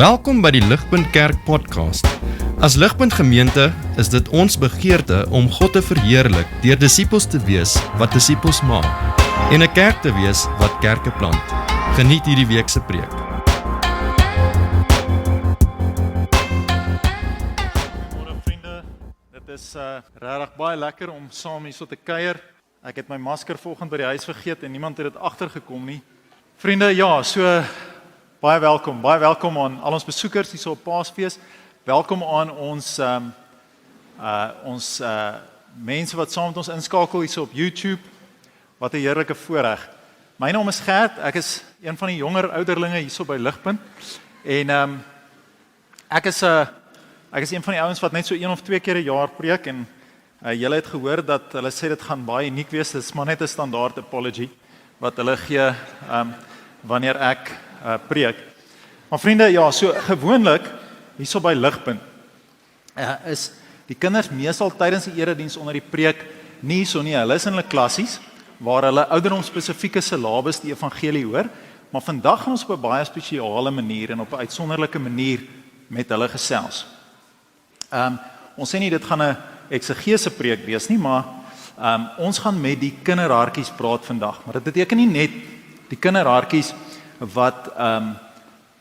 Welkom by die Ligpunt Kerk podcast. As Ligpunt Gemeente is dit ons begeerte om God te verheerlik deur disippels te wees wat disippels maak en 'n kerk te wees wat kerke plant. Geniet hierdie week se preek. Môre vriende, dit is regtig baie lekker om saam hier so te kuier. Ek het my masker vanoggend by die huis vergeet en niemand het dit agtergekom nie. Vriende, ja, so baie welkom aan al ons besoekers hier so op Paasfees. Welkom aan ons mense wat saam met ons inskakel hier so op YouTube. Wat 'n heerlike voorreg. My naam is Gert, ek is een van die jonger ouderlinge hier so by Ligpunt. En ek is een van die ouens wat net so 1 of 2 keer 'n jaar preek en julle het gehoor dat hulle sê dit gaan baie uniek wees. Dit is maar net 'n standaard apology wat hulle gee wanneer ek preek. Maar vriende, ja, so gewoonlik hierso by Ligpunt is die kinders meestal tydens die erediens onder die preek nie so nie. Hulle is in hulle klassies waar hulle ouderdomsspesifieke syllabus die evangelie hoor, maar vandag gaan ons op 'n baie spesiale manier en op 'n uitsonderlike manier met hulle gesels. Ons sê nie dit gaan 'n eksegese preek wees nie, maar ons gaan met die kinderhartjies praat vandag. Maar dit beteken nie net die kinderhartjies wat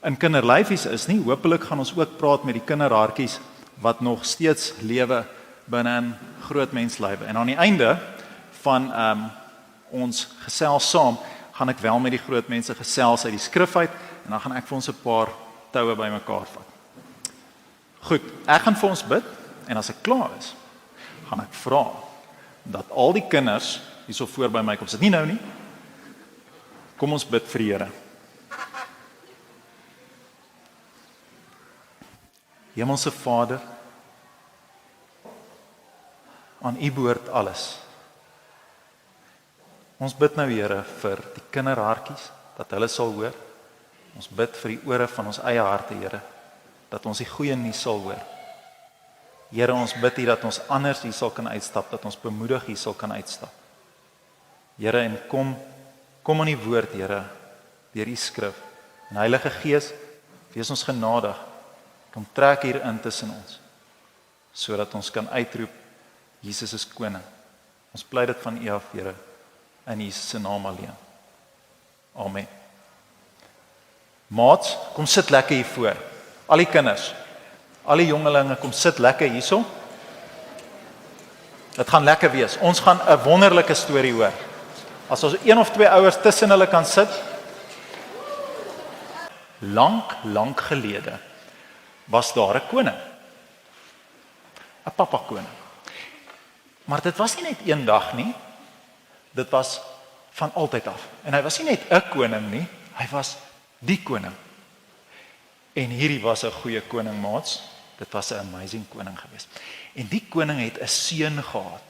in kinderlyfies is nie. Hoopelik gaan ons ook praat met die kinderhartjies wat nog steeds lewe binne in groot menslywe. En aan die einde van ons gesels saam, gaan ek wel met die groot mense gesels uit die skrif uit en dan gaan ek vir ons 'n paar toue bymekaar vat. Goed, ek gaan vir ons bid en as ek klaar is, gaan ek vra dat al die kinders hierso voor by my kom sit. Nie nou nie. Kom ons bid vir die Here. Hemelse Vader, aan U behoort alles. Ons bid nou Here vir die kinderhartjies, dat hulle sal hoor. Ons bid vir die ore van ons eie harte, Here, dat ons die goeie nuus sal hoor. Here, ons bid U dat ons anders hier sal kan uitstap, dat ons bemoedig hier sal kan uitstap. Here, en kom aan die woord, Here, deur U skrif. En Heilige Gees, wees ons genadig. Kom trek hier in tussen ons, sodat ons kan uitroep, Jesus is koning. Ons pleit dit van U af, Here, in Jesus se naam alleen. Amen. Maats, kom sit lekker hier voor. Al die kinders, al die jongelinge, kom sit lekker hierso. Dit gaan lekker wees. Ons gaan 'n wonderlike storie hoor. As ons 1 of 2 ouers tussen hulle kan sit. Lank gelede was daar 'n koning. 'n Papa koning. Maar dit was nie net eendag nie. Dit was van altyd af. En hy was nie net 'n koning nie, hy was die koning. En hierdie was 'n goeie koning, maats. Dit was 'n amazing koning geweest. En die koning het 'n seun gehad.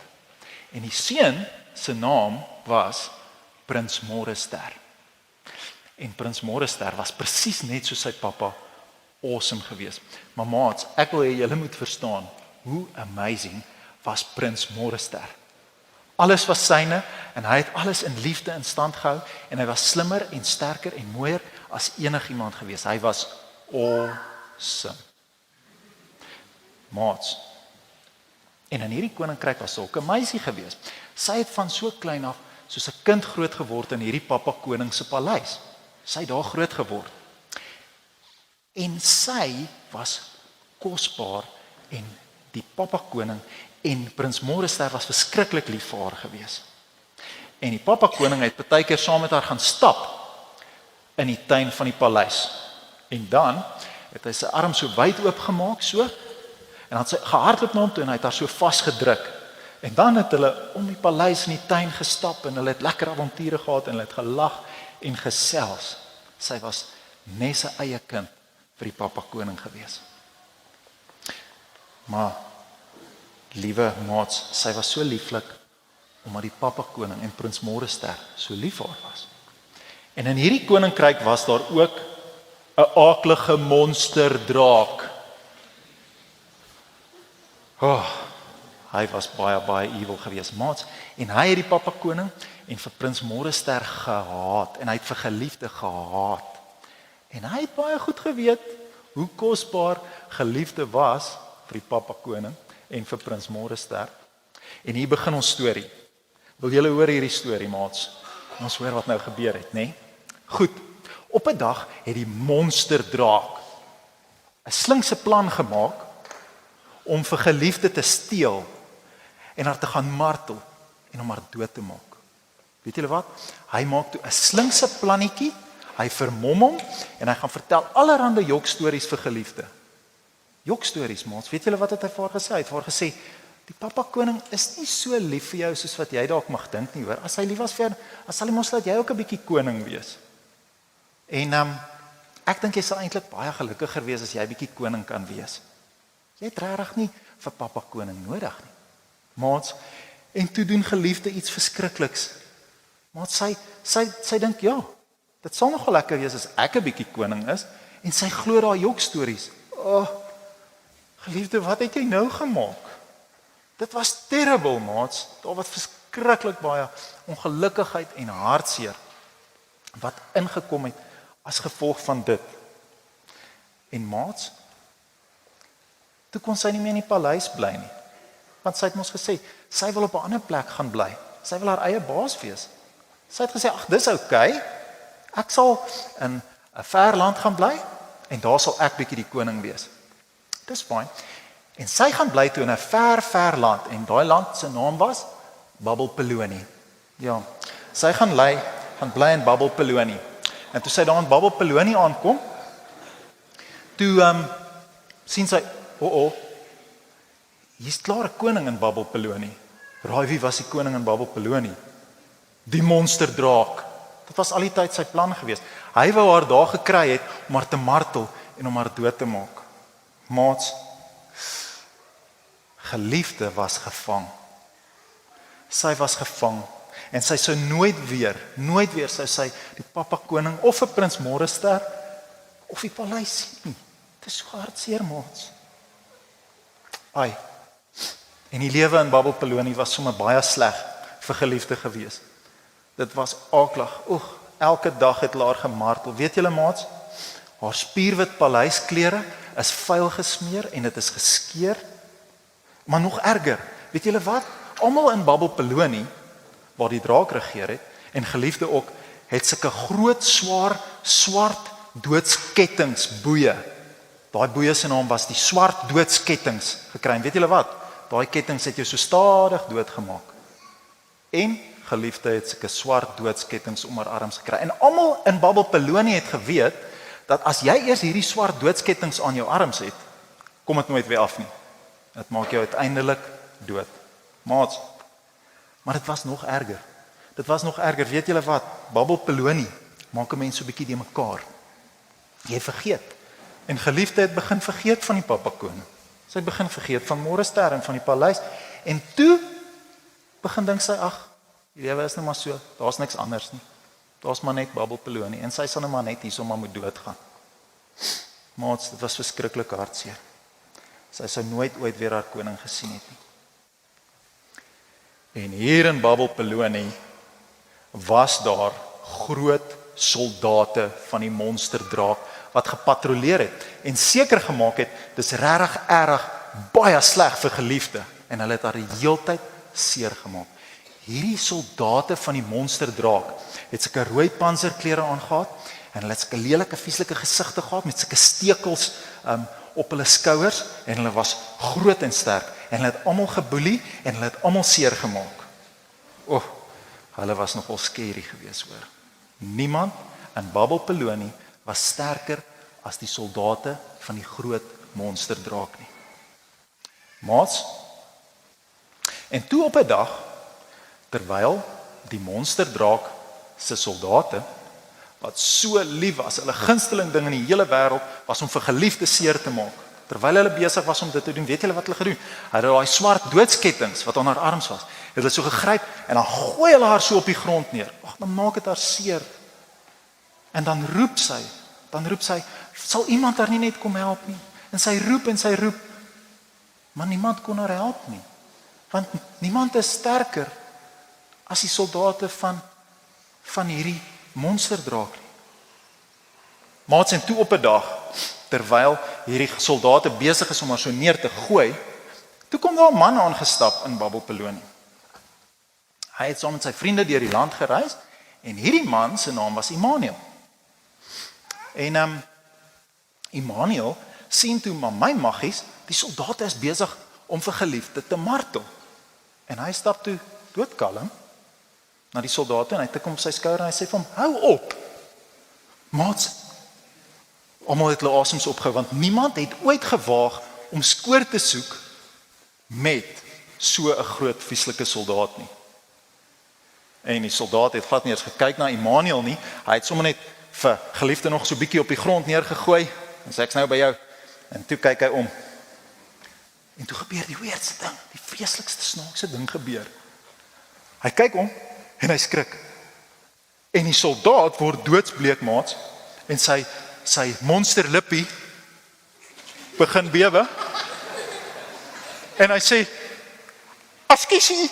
En die seun se naam was Prins Morester. En Prins Morester was presies net soos sy pappa, awesome geweest. Maar maats, ek wil hê julle moet verstaan hoe amazing was Prins Morester. Alles was syne en hy het alles in liefde in stand gehou en hy was slimmer en sterker en mooier as enigiemand geweest. Hy was awesome. Maats. En in hierdie koninkryk was sulke meisie geweest. Sy het van so klein af soos 'n kind groot geword in hierdie pappa koning se paleis. Sy het daar groot geword. En sy was kosbaar en die pappa koning en Prins Morester was verskriklik lief vir haar gewees. En die pappa koning het baie keer saam met haar gaan stap in die tuin van die paleis. En dan het hy sy arm so wyd oopgemaak so en dan het sy gehardloop na hom toe en hy het haar so vasgedruk. En dan het hulle om die paleis in die tuin gestap en hulle het lekker avonture gehad en hulle het gelag en gesels. Sy was net sy eie kind vir die pappa koning gewees. Maar liewe maats, sy was so lieflik omdat die pappa koning en Prins Morester so lief vir haar was. En in hierdie koninkryk was daar ook 'n aaklige monsterdraak. Hy was baie evil geweest, maats. En hy het die pappa koning en vir Prins Morester gehaat en hy het vir geliefde gehaat. En hy het baie goed geweet hoe kosbaar geliefde was vir die Papa Koning en vir Prins Morester. En hier begin ons storie. Wil julle hoor hierdie storie, maats? Ons hoor wat nou gebeur het, né? Goed, op 'n dag het die monsterdraak 'n slinkse plan gemaak om vir geliefde te steel en haar te gaan martel en hom haar dood te maak. Weet julle wat? Hy maak toe 'n slinkse plannetjie, hy vermom hom en hy gaan vertel allerhande jokstories vir geliefde. Jokstories, maats. Weet julle wat het hy vir haar gesê? Hy het vir haar gesê, die Papa Koning is nie so lief vir jou soos wat jy dalk mag dink nie, hoor. As hy lief was vir jou, dan sal hy mos laat jy ook 'n bietjie koning wees. En ek dink jy sal eintlik baie gelukkiger wees as jy 'n bietjie koning kan wees. Jy het regtig nie vir Papa Koning nodig nie. Maats, en toe doen geliefde iets verskrikliks. Maats, sy dink, ja, dit sal nogal lekker wees as ek 'n bietjie koning is, en sy glo daai jokstories. Geliefde, wat het jy nou gemaak? Dit was terrible, maats. Daar was verskriklik baie ongelukkigheid en hartseer wat ingekom het as gevolg van dit. En maats, toe kon sy nie meer in die paleis bly nie. Want sy het mos gesê, sy wil op 'n ander plek gaan bly. Sy wil haar eie baas wees. Sy het gesê, ag, dis oukei. Ek sal in 'n ver land gaan bly en daar sal ek bietjie die koning wees. Dis fyn. En sy gaan bly toe in 'n ver land en daai land se naam was Babbelpeloni. Ja, sy gaan bly in Babbelpeloni. En toe sy daar in Babbelpeloni aankom, toe sien sy, hier's klaar 'n koning in Babbelpeloni. Raai wie was die koning in Babbelpeloni? Die monsterdraak. Dit was al die tyd sy plan gewees. Hy wou haar daar gekry het om haar te martel en om haar dood te maak. Maats, geliefde was gevang. Sy was gevang en sy sou nooit weer sou sy die Papa Koning of 'n Prins Morester of die paleis sien nie. Dit is so hartseer, maats. En die lewe in Babbelpeloni was sommer baie sleg vir geliefde gewees. Dit was aaklig. Elke dag het hulle haar gemartel. Weet julle, maats, haar spierwit paleisklere is vuil gesmeer en dit is geskeur. Maar nog erger, weet julle wat? Almal in Babbelpeloni, waar die draak regeer het, en geliefde ook, het sulke groot, swart doodskettings-boeie. Daai boeie se naam was die swart doodskettings gekry. En weet julle wat? Daai kettings het jou so stadig doodgemaak. En geliefde het sulke swart doodskettings om haar arms gekry. En almal in Babbelpeloni het geweet, dat as jy eers hierdie swart doodskettings aan jou arms het, kom dit nooit weer af nie. Dit maak jou uiteindelik dood. Maats, maar dit was nog erger. Weet julle wat? Babbelpeloni maak 'n mens so 'n bietjie de mekaar. Jy vergeet. En geliefde het begin vergeet van die Papa Koning. Sy het begin vergeet van Morester en van die paleis. En toe begin dink sy, die lewe is nou maar so, daar's niks anders nie. Daar's maar net Babbelpeloni en sy sal nou maar net hierso maar moet doodgaan. Maats, dit was verskriklik hartseer. Sy sou nooit ooit weer haar koning gesien het nie. En hier in Babbelpeloni was daar groot soldate van die monsterdraak wat gepatrolleer het en seker gemaak het dis regtig erg baie sleg vir geliefde en hulle het haar die heeltyd seer gemaak. Hierdie soldate van die monsterdraak het sulke rooi panserklere aangehad en hulle het sulke lelike vieslike gesigte gehad met sulke stekels op hulle skouers en hulle was groot en sterk en hulle het almal geboelie en hulle het almal seer gemaak. Hulle was nogal scary geweest, hoor. Niemand in Babbelpeloni was sterker as die soldate van die groot monsterdraak nie. Maats, en toe op 'n dag, terwyl die monsterdraak se soldate, wat so lief was, hulle gunsteling ding in die hele wêreld, was om vir geliefde seer te maak. Terwyl hulle besig was om dit te doen, weet julle wat hulle gedoen? Hulle het daai swart doodskettings wat aan haar arms was, het hulle so gegryp en dan gooi hulle haar so op die grond neer. Dan maak dit haar seer. En dan roep sy, sal iemand haar nie net kom help nie? En sy roep, maar niemand kon haar help nie. Want niemand is sterker as die soldate van hierdie monsterdraak nie. Maats, en toe op 'n dag terwyl hierdie soldate besig is om haar so neer te gooi, toe kom daar 'n man aangestap in Babel Poloni. Hy het saam met sy vriende deur die land gereis, en hierdie man se naam was Immanuel. En Immanuel sien toe, maar my maggies, die soldate is besig om vir geliefde te martel. En hy stap toe doodkalm na die soldate en hy tik hom op sy skouer en hy sê vir hom, hou op, maats. Almal het hulle asems opgehou, want niemand het ooit gewaag om skoor te soek met so 'n groot vieslike soldaat nie. En die soldaat het glad nie eens gekyk na Immanuel nie, hy het sommer net vir geliefde nog so bietjie op die grond neergegooi, en sê ek's nou by jou, en toe kyk hy om. En toe gebeur die weirdste ding, die vreeslikste snaakse ding gebeur. Hy kyk om, en hy skrik. En die soldaat word doodsbleek, maats, en sy monsterlippie begin bewe. En hy sê, "Askiesie!"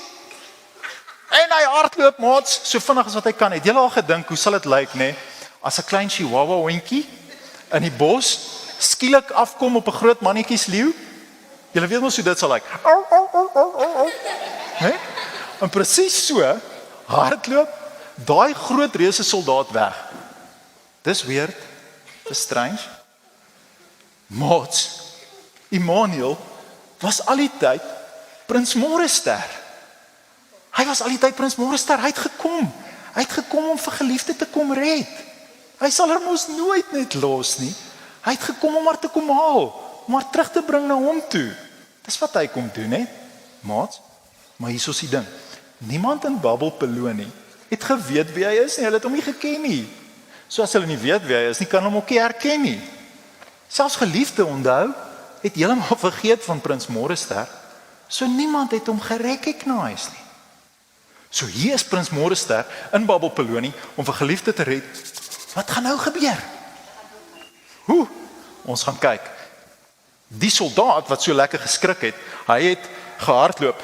En hy hardloop, maats, so vinnig as wat hy kan. Het julle al gedink, hoe sal dit lyk, nê? As 'n klein chihuahua hondjie in die bos skielik afkom op 'n groot mannetjies leeu? Julle weet mos hoe dit sal lyk. Hè? En presies so hardloop daai groot reuse soldaat weg. Dis weird, dis strange. Maats, Immanuel was al die tyd Prins Morester. Hy was al die tyd Prins Morester, hy het gekom om vir geliefde te kom red. Hy sal haar mos nooit net los nie. Hy het gekom om haar te kom haal, om haar terug te bring na hom toe. Dis wat hy kom doen, hè? Maats, maar hier is die ding. Niemand in Babel Poloni het geweet wie hy is nie, hulle het hom nie geken nie. So as hulle nie weet wie hy is nie, kan hom ook nie herken nie. Selfs geliefde onthou, het heeltemal vergeet van Prins Morester, so niemand het hom gerecognize nie. So hier is Prins Morester in Babel Poloni om vir geliefde te red. Wat gaan nou gebeur? Ons gaan kyk. Die soldaat wat so lekker geskrik het, hy het gehardloop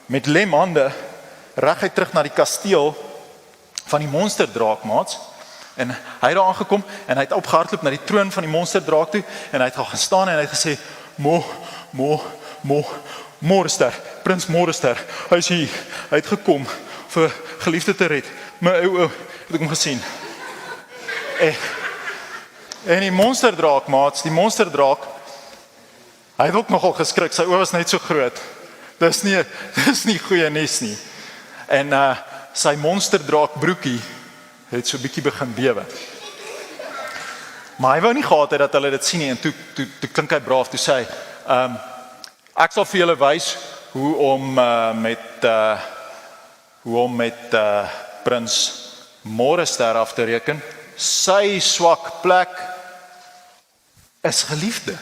met lemhande reguit terug na die kasteel van die monsterdraak, maats. En hy het daar aangekom en hy het opgehardloop na die troon van die monsterdraak toe en hy het gaan staan en hy het gesê, Morester, Prins Morester, hy is hier, hy het gekom vir geliefde te red. My ou, het ek hom gesien. En die monsterdraak, maats, die monsterdraak, hy het ook nogal geskrik, sy oë was net so groot. Dis nie goeie nuus nie. En sy monsterdraak broekie het so bietjie begin bewe. Maar hy wou nie gehad het dat hulle dit sien nie, en toe klink hy braaf, toe sê hy, ek sal vir julle wys hoe om met Prins Morester af te reken. Sy swak plek is geliefde.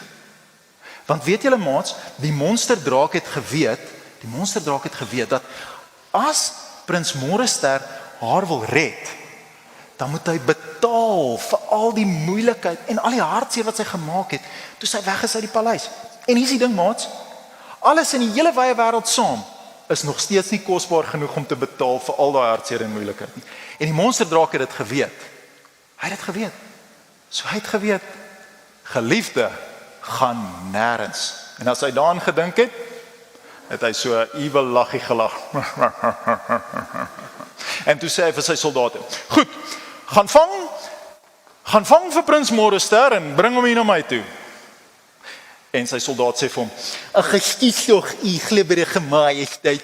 Want weet julle, maats, die monsterdraak het geweet dat as Prins Morester haar wil red, dan moet hy betaal vir al die moeilikheid en al die hartseer wat sy gemaak het, toe sy weg is uit die paleis. En hier is die ding, maats, alles in die hele wye wêreld saam is nog steeds nie kosbaar genoeg om te betaal vir al die hartseer en moeilikheid nie. En die monsterdraak het dit geweet. Hy het dit geweet. So hy het geweet, geliefde gaan nêrens. En as hy daaraan gedink het hy so 'n evil laggie gelag. En toe sê hy vir sy soldate, goed, gaan vang vir Prins Morester en bring hom hier na my toe. En sy soldaat sê vir hom, "Ekskuus tog, u glibberige majesteit.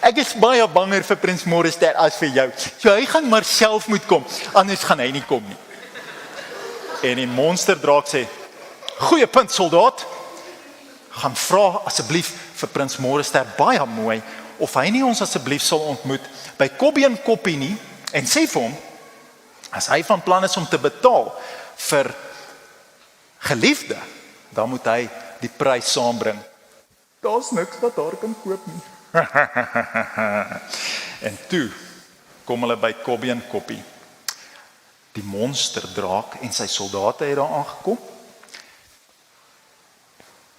Ek is baie banger vir Prins Morester as vir jou. So hy gaan maar self moet kom, anders gaan hy nie kom nie." En die monsterdraak sê, "Goeie punt, soldaat. Gaan vra asseblief vir Prins Morester baie mooi of hy nie ons asseblief sal ontmoet by Kobbie en Koppie nie, en sê vir hom, as hy van plan is om te betaal vir geliefde, dan moet hy die prys saambring. Daar's niks wat daar kan koop nie." En toe kom hulle by Kobbie en Koppie. Die monsterdraak en sy soldate het daar aangekom.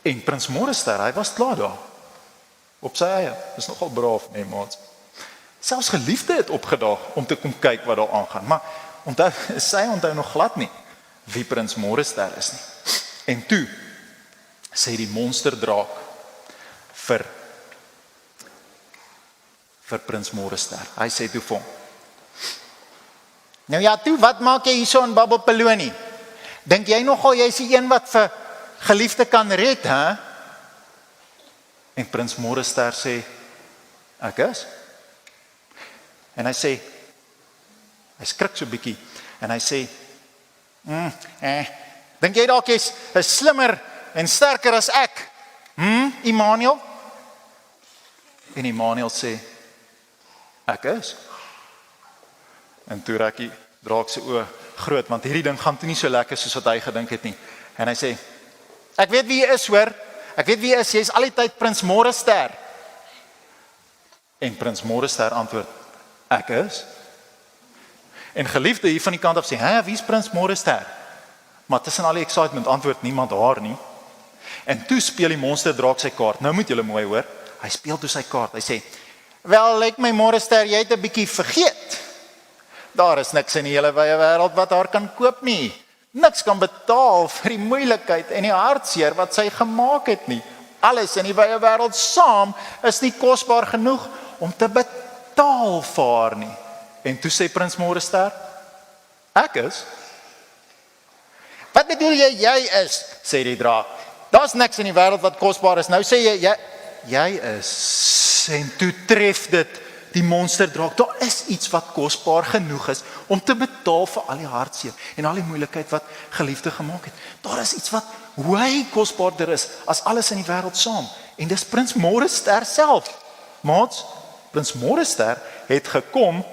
En Prins Morester, hy was klaar daar. Op sy eie. Dis nogal braaf, nee, maats. Selfs geliefde het opgedaag om te kom kyk wat daar aangaan. Maar sy onthou nog glad nie wie Prins Morester is nie. En toe sê die monsterdraak vir Prins Morester. Hy sê toe vir hom: "Nou ja, toe, wat maak jy hierso in Babbelpolonie? Dink jy nogal jy is die een wat vir geliefde kan red, hè?" En Prins Morester sê: "Ek is." En hy sê, hy skrik so bietjie en hy sê: "Dink jy dalk jy's slimmer en sterker as ek? Immanuel?" En Immanuel sê: "Ek is." En toe raak die draak se oë groot, want hierdie ding gaan toe nie so lekker soos wat hy gedink het nie. En hy sê: "Ek weet wie jy is, hoor. Ek weet wie jy is. Jy is al die tyd Prins Morester." En Prins Morester antwoord: "Ek is." En geliefde hier van die kant af sê: "Wie is Prins Morester?" Maar tussen al die excitement antwoord niemand haar nie. En toe speel die monsterdraak sy kaart. Nou moet julle mooi hoor. Hy speel toe sy kaart. Hy sê: "Wel, lyk my Morester, jy het 'n bietjie vergeet. Daar is niks in die hele wye wêreld wat haar kan koop nie. Niks kan betaal vir die moeilikheid en die hartseer wat sy gemaak het nie. Alles in die wye wêreld saam is nie kosbaar genoeg om te betaal vir haar nie." En toe sê Prins Morester: "Ek is." "Wat bedoel jy is?" sê die draak. "Daar's niks in die wêreld wat kosbaar is. Nou sê jy is." En toe tref dit die monsterdraak. Daar is iets wat kosbaar genoeg is om te betaal vir al die hartseer en al die moeilikheid wat geliefde gemaak het. Daar is iets wat hoe kosbaarder is as alles in die wêreld saam. En dis Prins Morester self. Maats, Prins Morester het gekom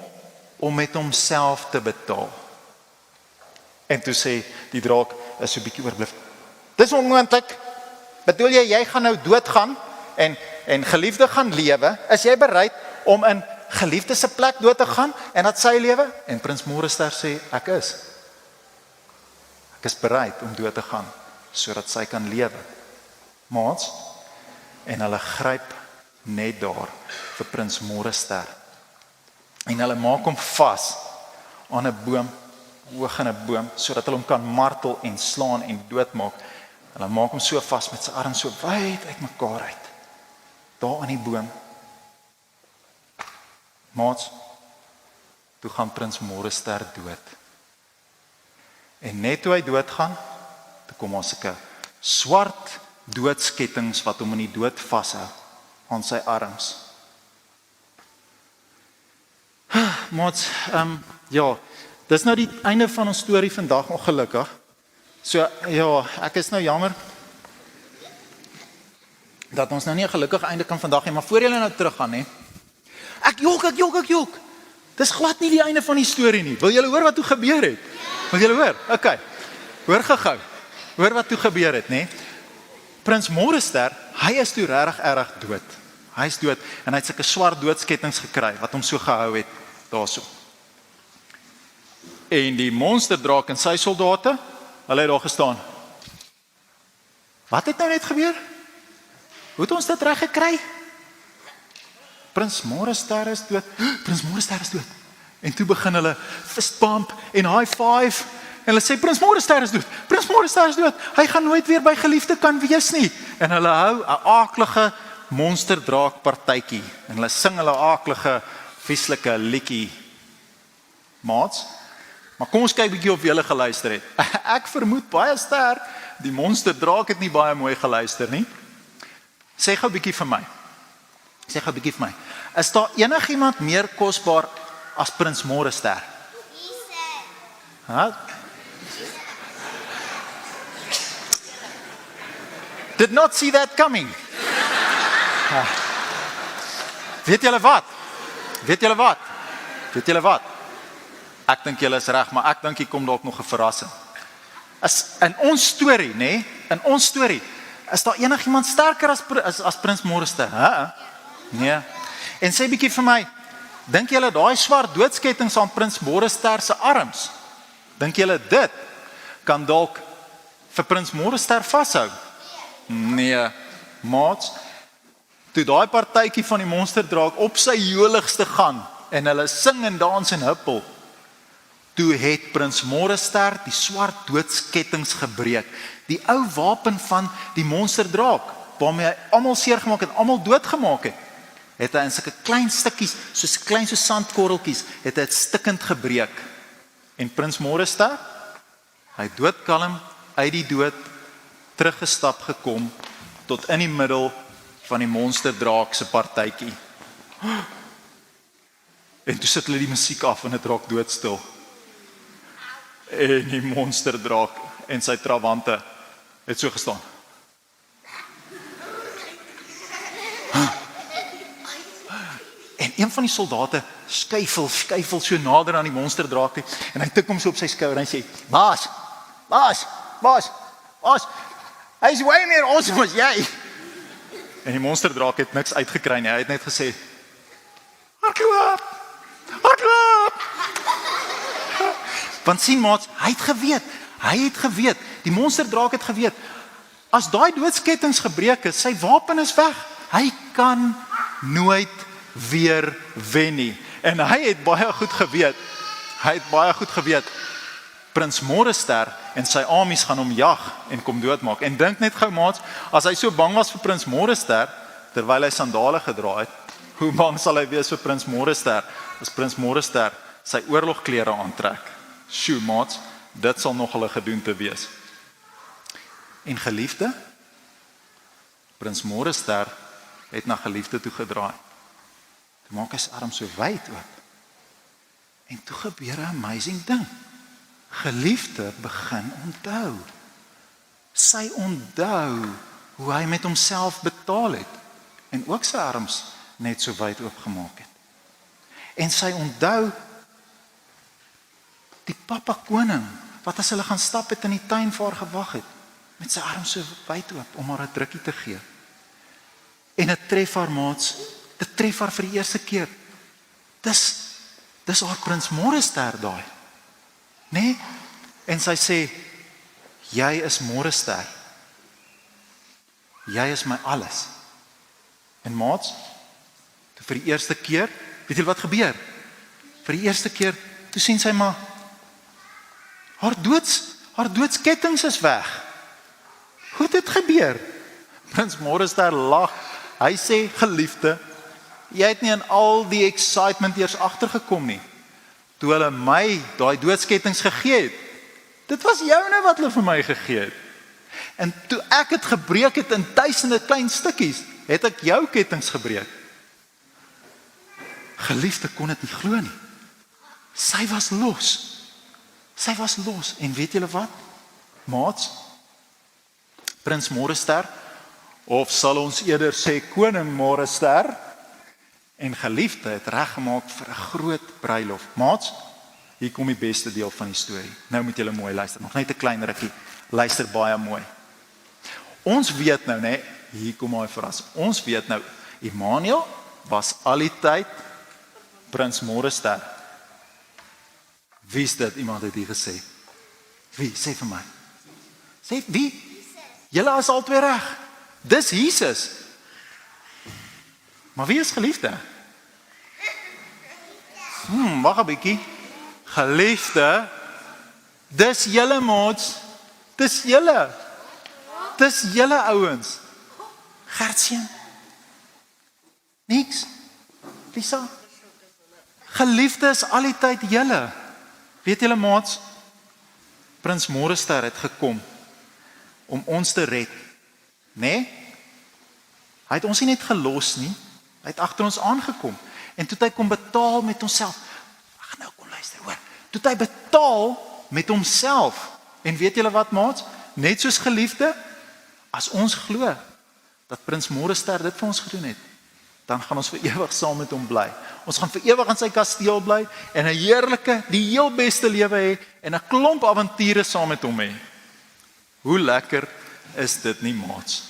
om met homself te betaal. En toe sê die draak is so 'n bietjie oorblif: "Dis onmoontlik. Bedoel jy gaan nou doodgaan en geliefde gaan lewe? Is jy bereid om in geliefde se plek dood te gaan en dat sy lewe?" En Prins Morester sê: "Ek is. Ek is bereid om dood te gaan sodat sy kan lewe." Maats, en hulle gryp net daar vir Prins Morester. En hulle maak hom vas aan 'n boom, hoog in 'n boom, sodat hulle hom kan martel en slaan en doodmaak. Hulle maak hom so vas met sy arms so wyd uitmekaar uit. Daar aan die boom. Maats, toe gaan Prins Morester dood. En net toe hy doodgaan, toe kom ons 'n swart doodskettings wat hom in die dood vashou aan sy arms. Maats, ja, dis nou die einde van ons storie vandag, ongelukkig. So, ja, ek is nou jammer dat ons nou nie 'n gelukkige einde kan vandag hê, maar voor julle nou teruggaan, hè. Ek jok. Dis glad nie die einde van die storie nie. Wil julle hoor wat toe gebeur het? Wil julle hoor? Okay. Hoor gou. Hoor wat toe gebeur het, né? Prins Morester, hy is toe regtig erg dood. Hy is dood en hy het sulke swart doodskettings gekry wat hom so gehou het daarso. En die monsterdraak en sy soldate, hulle het daar gestaan. Wat het nou net gebeur? Hoe het ons dit reg gekry? Prins Morester is dood. Prins Morester is dood. En toe begin hulle fist bump en high five. En hulle sê Prins Morester is dood. Prins Morester is dood. Hy gaan nooit weer by geliefde kan wees nie. En hulle hou 'n aaklige monsterdraak partytjie. En hulle sing hulle aaklige vieslike liedjie. Maats, maar kom ons kyk bietjie of julle geluister het. Ek vermoed baie sterk die monsterdraak het nie baie mooi geluister nie. Sê gou bietjie vir my. Is daar enigiemand meer kosbaar as Prins Morester? Huh? Did not see that coming. Weet julle wat? Ek dink julle is reg, maar ek dink hier kom dalk nog 'n verrassing. In ons storie, nê? In ons storie, is daar enigiemand sterker as Prins Morester? Nee. En sê bietjie vir my, dink julle daai swart doodskettings aan Prins Morester se arms? Dink julle dit kan dalk vir Prins Morester vashou? Nee, maats, toe daai partytjie van die monsterdraak op sy joligste gaan en hulle sing en dans en huppel, toe het Prins Morester die swart doodskettinge gebreek. Die ou wapen van die monsterdraak, waarmee hy almal seergemaak het, almal doodgemaak het hy in sulke klein stukkies, soos sandkorreltjies, het hy het stikkend gebreek. En Prins Morester, hy het doodkalm uit die dood teruggestap gekom tot in die middel van die monsterdraak se partytjie. En toe sit hulle die musiek af en dit raak doodstil. En die monsterdraak en sy trawante het so gestaan. En een van die soldate skuifel so nader aan die monsterdraak toe, en hy tik hom so op sy skouer en hy sê, Baas, hy's way meer awesome as jy. En die monsterdraak het niks uitgekry nie, hy het net gesê, hardloop! Want sien maats, hy het geweet, die monsterdraak het geweet, as daai doodskettinge gebreek is, sy wapen is weg, hy kan nooit weer wen nie. En hy het baie goed geweet, Prins Morester en sy armies gaan hom jag en kom doodmaak. En dink net gou maats, as hy so bang was vir Prins Morester, terwyl hy sandale gedra het, hoe bang sal hy wees vir Prins Morester, as Prins Morester sy oorlogklere aantrek? Sjoe maats, dit sal nog 'n gedoente wees. En geliefde, Prins Morester het na geliefde toe gedraai. Toe maak hy sy arm so wyd oop. En toe gebeur 'n amazing ding. Geliefde begin onthou. Sy onthou hoe hy met homself betaal het en ook sy arms net so wyd oopgemaak het. En sy onthou die pappa koning wat as hulle gaan stap het in die tuin vir haar gewag het met sy arms so wyd oop om haar 'n drukkie te gee. En dit tref haar maats, dit tref haar vir die eerste keer. Dis haar Prins Morester daai. Nee, en sy sê, jy is Morester. Jy is my alles. En maats, vir die eerste keer, weet jy wat gebeur? Vir die eerste keer, toe sien sy maar, haar doodskettinge is weg. Hoe het dit gebeur? Prins Morester lag, hy sê, geliefde, jy het nie in al die excitement eers agtergekom nie. Toe hulle my daai doodskettinge gegee het, dit was joune wat hulle vir my gegee het. En toe ek het gebreek het in duisende klein stukkies, het ek jou kettinge gebreek. Geliefde kon dit nie glo nie. Sy was los. En weet julle wat? Maats, Prins Morester, of sal ons eerder sê Koning Morester, en geliefde het reggemaak vir 'n groot bruilof. Maats, hier kom die beste deel van die storie. Nou moet julle mooi luister, nog net 'n klein rukkie. Luister baie mooi. Ons weet nou, nee, hier kom my verras. Ons weet nou, Immanuel was al die tyd Prins Morester. Wie is dit? Iemand het hier gesê. Wie? Sê vir my. Sê wie? Julle is albei reg. Dis Jesus. Maar wie is geliefde? Wag 'n bietjie. Geliefde, dis julle maats. Dis julle ouens. Gertjie. Niks. Lisa. Geliefde is al die tyd julle. Weet julle maats, Prins Morester het gekom om ons te red. Nee? Hy het ons nie net gelos nie. Hy het agter ons aangekom. En toe hy kom betaal met homself. Wag nou, kom luister, hoor. Toe hy betaal met homself. En weet julle wat, maats? Net soos geliefde, as ons glo dat Prins Morester dit vir ons gedoen het, dan gaan ons vir ewig saam met hom bly. Ons gaan vir ewig in sy kasteel bly en 'n heerlike, die heel beste lewe hê en 'n klomp avonture saam met hom hê. Hoe lekker is dit nie, maats?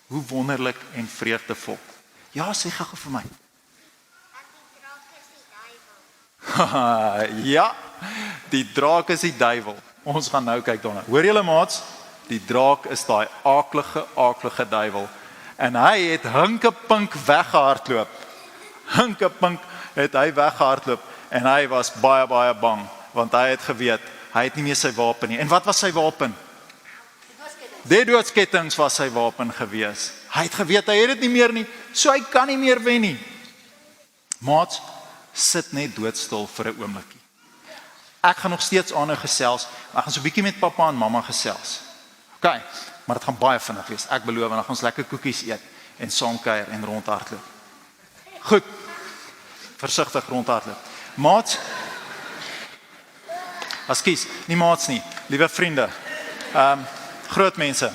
Hoe wonderlik en vreugdevol. Ja, sê gou vir my. Ja, die draak is die duiwel. Ons gaan nou kyk daarna. Hoor julle maats? Die draak is daai aaklige duiwel. En hy het hinkepink weggehardloop. Hinkepink het hy weggehardloop en hy was baie bang. want hy het geweet, hy het nie meer sy wapen nie. En wat was sy wapen? Die doodskettings was sy wapen gewees. Hy het geweet, hy het dit nie meer nie, so hy kan nie meer wen nie. Maats, sit net doodstil vir 'n oombliekie. Ek gaan nog steeds aanhou gesels, maar ek gaan so 'n bietjie met pappa en mamma gesels. OK, maar dit gaan baie vinnig wees. Ek beloof, en dan gaan ons lekker koekies eet en saam kuier en rondhardloop. Goed. Versigtig rondhardloop. Maats, Askies, nie maats nie, liewe vriende, groot mense.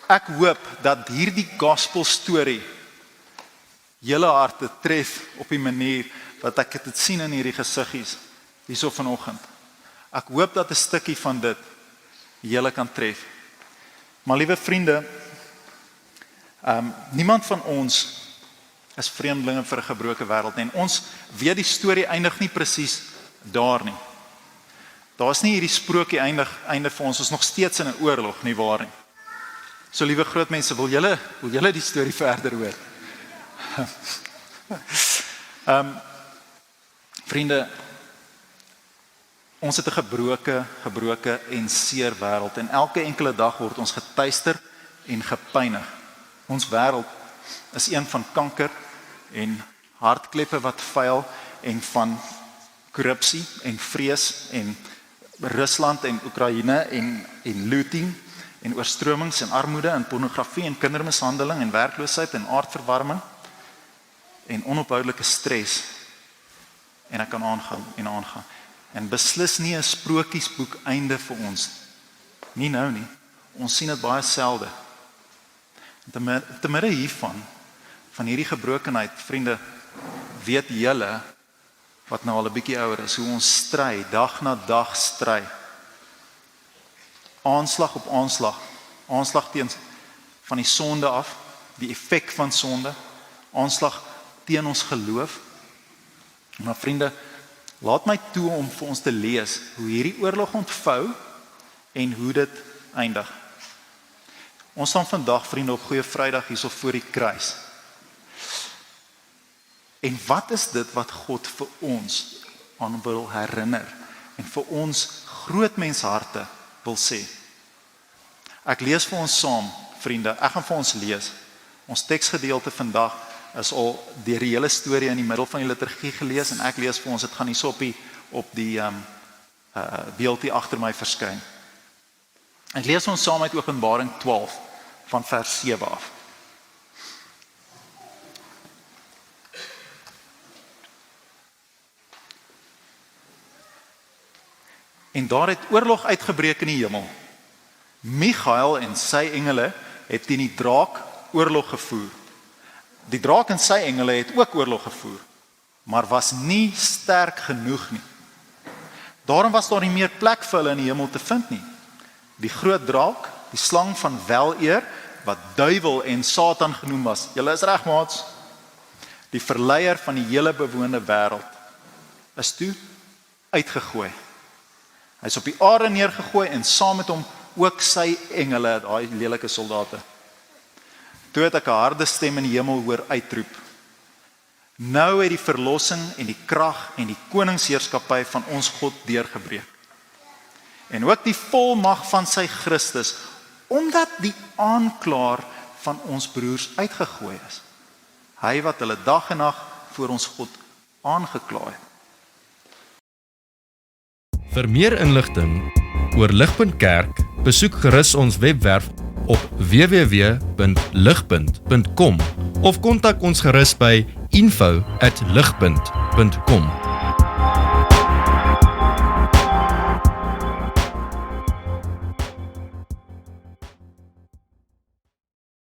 Ek hoop dat hierdie gospel storie julle harte tref op die manier wat ek dit sien in hierdie gesiggies hierso vanoggend. Ek hoop dat 'n stukkie van dit julle kan tref. Maar liewe vriende, niemand van ons is vreemdelinge vir 'n gebroke wêreld nie. En ons weet die storie eindig nie presies daar nie. Daar's nie hierdie sprokie einde vir ons, ons is nog steeds in 'n oorlog, nie waar nie. So liewe groot mense, wil julle die storie verder hoor? Vriende, ons het 'n gebroke en seer wêreld en elke enkele dag word ons getuister en gepynig. Ons wêreld is een van kanker en hartkleppe wat vuil en van korrupsie en vrees en Rusland en Oekraïne en looting en oorstromings en armoede en pornografie en kindermishandeling en werkloosheid en aardverwarming en onophoudelike stres. En ek kan aangaan. En beslis nie 'n sprokiesboek einde vir ons. Nie nou nie. Ons sien dit baie selde. Te midde hiervan, van hierdie gebrokenheid, vriende, weet julle, wat nou al 'n bietjie ouer is, hoe ons stry, dag na dag stry. Aanslag op aanslag teen van die sonde af, die effek van sonde, aanslag teen ons geloof. Maar vriende, laat my toe om vir ons te lees hoe hierdie oorlog ontvou en hoe dit eindig. Ons staan vandag, vriende, op Goeie Vrydag hierso voor die kruis. En wat is dit wat God vir ons aan wil herinner en vir ons groot mensharte wil sê? Ek lees vir ons saam, vriende, ek gaan vir ons lees. Ons teksgedeelte vandag is al deur die hele storie in die middel van die liturgie gelees en ek lees vir ons, dit gaan hierso op die beeld hier agter my verskyn. Ek lees ons saam uit Openbaring 12 van vers 7 af. En daar het oorlog uitgebreek in die hemel. Michael en sy engele het teen die draak oorlog gevoer. Die draak en sy engele het ook oorlog gevoer, maar was nie sterk genoeg nie. Daarom was daar nie meer plek vir hulle in die hemel te vind nie. Die groot draak, die slang van weleer, wat duiwel en Satan genoem was. Julle is reg, maats. Die verleier van die hele bewoonde wêreld is toe uitgegooi. Hy is op die aarde neergegooi en saam met hom ook sy engele, daai lelike soldate. Toe het ek 'n harde stem in die hemel hoor uitroep. Nou het die verlossing en die krag en die koningsheerskappy van ons God deurgebreek. En ook die volmag van sy Christus, omdat die aanklaer van ons broers uitgegooi is. Hy wat hulle dag en nag voor ons God aangekla het. Vir meer inligting oor Ligpunt Kerk, besoek gerus ons webwerf op www.ligpunt.com of kontak ons gerus by info@ligpunt.com.